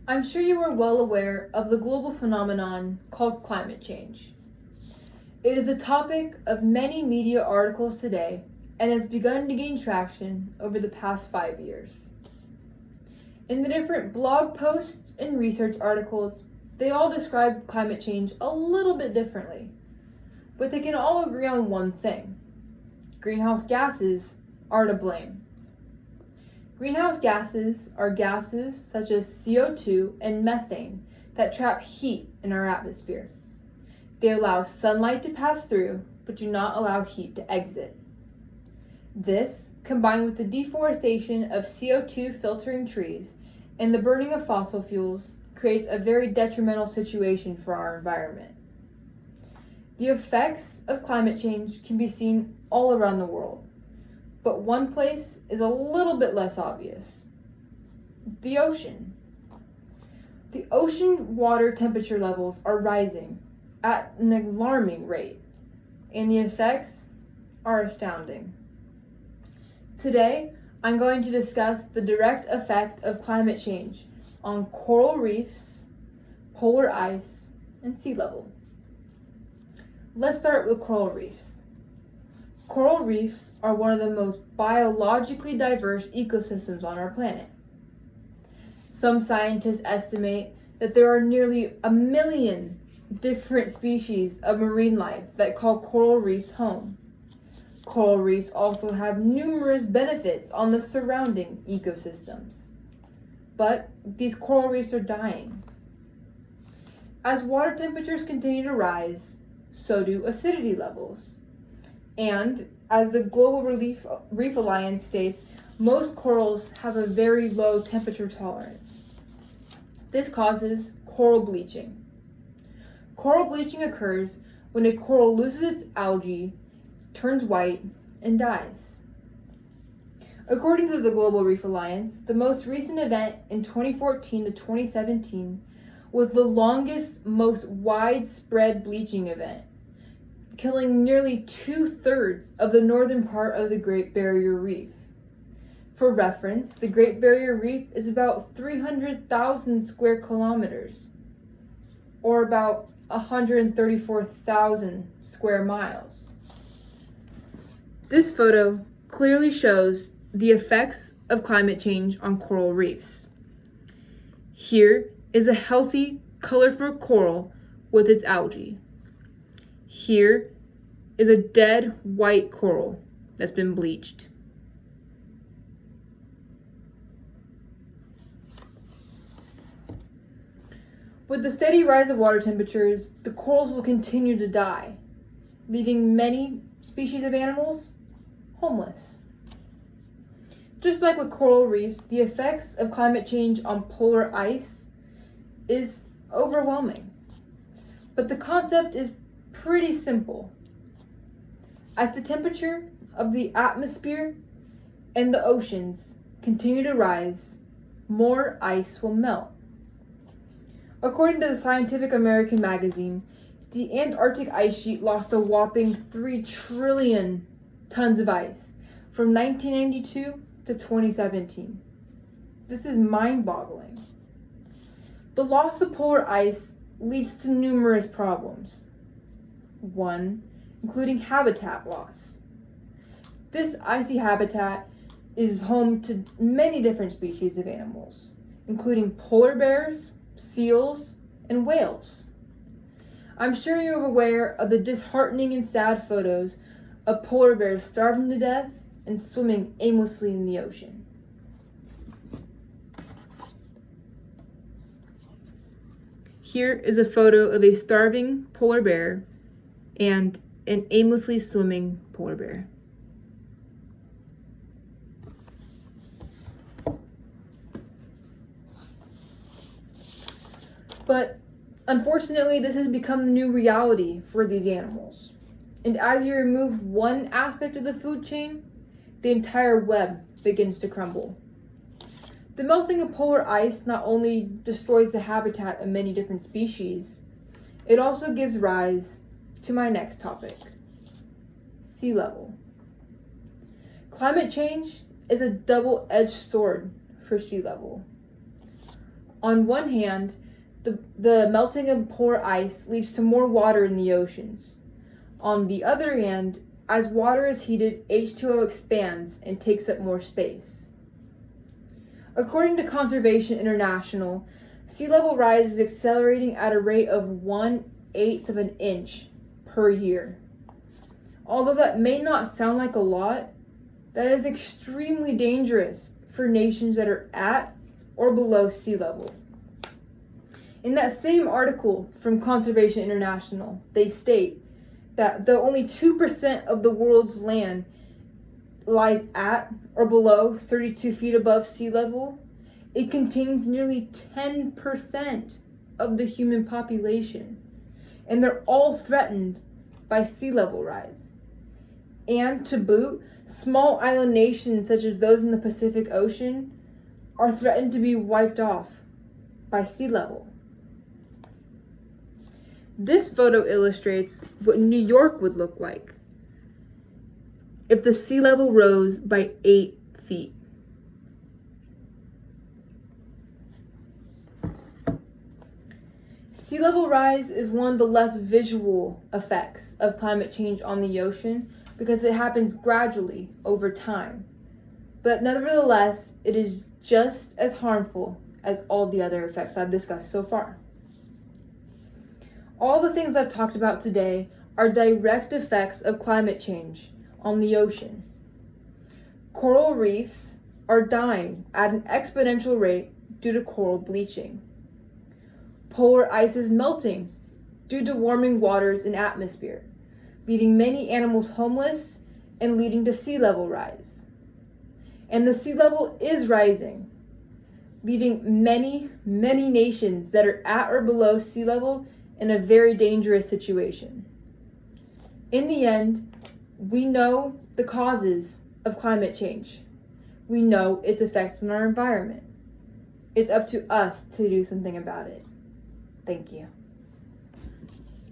I'm sure you are well aware of the global phenomenon called climate change. It is a topic of many media articles today and has begun to gain traction over the past 5 years. In the different blog posts and research articles, they all describe climate change a little bit differently, but they can all agree on one thing: greenhouse gases are to blame. Greenhouse gases are gases such as CO2 and methane that trap heat in our atmosphere. They allow sunlight to pass through, but do not allow heat to exit. This, combined with the deforestation of CO2 filtering trees and the burning of fossil fuels, creates a very detrimental situation for our environment. The effects of climate change can be seen all around the world, but one place is a little bit less obvious: the ocean. The ocean water temperature levels are rising at an alarming rate, and the effects are astounding. Today, I'm going to discuss the direct effect of climate change on coral reefs, polar ice, and sea level. Let's start with coral reefs. Coral reefs are one of the most biologically diverse ecosystems on our planet. Some scientists estimate that there are nearly 1 million different species of marine life that call coral reefs home. Coral reefs also have numerous benefits on the surrounding ecosystems. But these coral reefs are dying. As water temperatures continue to rise, so do acidity levels. And as the Global Reef Alliance states, most corals have a very low temperature tolerance. This causes coral bleaching. Coral bleaching occurs when a coral loses its algae, turns white, and dies. According to the Global Reef Alliance, the most recent event in 2014 to 2017 was the longest, most widespread bleaching event, killing nearly 2/3 of the northern part of the Great Barrier Reef. For reference, the Great Barrier Reef is about 300,000 square kilometers, or about 134,000 square miles. This photo clearly shows the effects of climate change on coral reefs. Here is a healthy, colorful coral with its algae. Here is a dead white coral that's been bleached. With the steady rise of water temperatures, the corals will continue to die, leaving many species of animals homeless. Just like with coral reefs, the effects of climate change on polar ice is overwhelming. But the concept is pretty simple. As the temperature of the atmosphere and the oceans continue to rise, more ice will melt. According to the Scientific American magazine, the Antarctic ice sheet lost a whopping 3 trillion tons of ice from 1992 to 2017. This is mind-boggling. The loss of polar ice leads to numerous problems. One, including habitat loss. This icy habitat is home to many different species of animals, including polar bears, seals, and whales. I'm sure you're aware of the disheartening and sad photos of polar bears starving to death and swimming aimlessly in the ocean. Here is a photo of a starving polar bear and an aimlessly swimming polar bear. But unfortunately, this has become the new reality for these animals. And as you remove one aspect of the food chain, the entire web begins to crumble. The melting of polar ice not only destroys the habitat of many different species, it also gives rise to my next topic: sea level. Climate change is a double-edged sword for sea level. On one hand, the melting of polar ice leads to more water in the oceans. On the other hand, as water is heated, H2O expands and takes up more space. According to Conservation International, sea level rise is accelerating at a rate of 1/8 of an inch per year. Although that may not sound like a lot, that is extremely dangerous for nations that are at or below sea level. In that same article from Conservation International, they state that though only 2% of the world's land lies at or below 32 feet above sea level, it contains nearly 10% of the human population, and they're all threatened by sea level rise. And to boot, small island nations such as those in the Pacific Ocean are threatened to be wiped off by sea level. This photo illustrates what New York would look like if the sea level rose by 8 feet. Sea level rise is one of the less visual effects of climate change on the ocean because it happens gradually over time. But nevertheless, it is just as harmful as all the other effects I've discussed so far. All the things I've talked about today are direct effects of climate change on the ocean. Coral reefs are dying at an exponential rate due to coral bleaching. Polar ice is melting due to warming waters and atmosphere, leaving many animals homeless and leading to sea level rise. And the sea level is rising, leaving many nations that are at or below sea level in a very dangerous situation. In the end, we know the causes of climate change. We know its effects on our environment. It's up to us to do something about it. Thank you.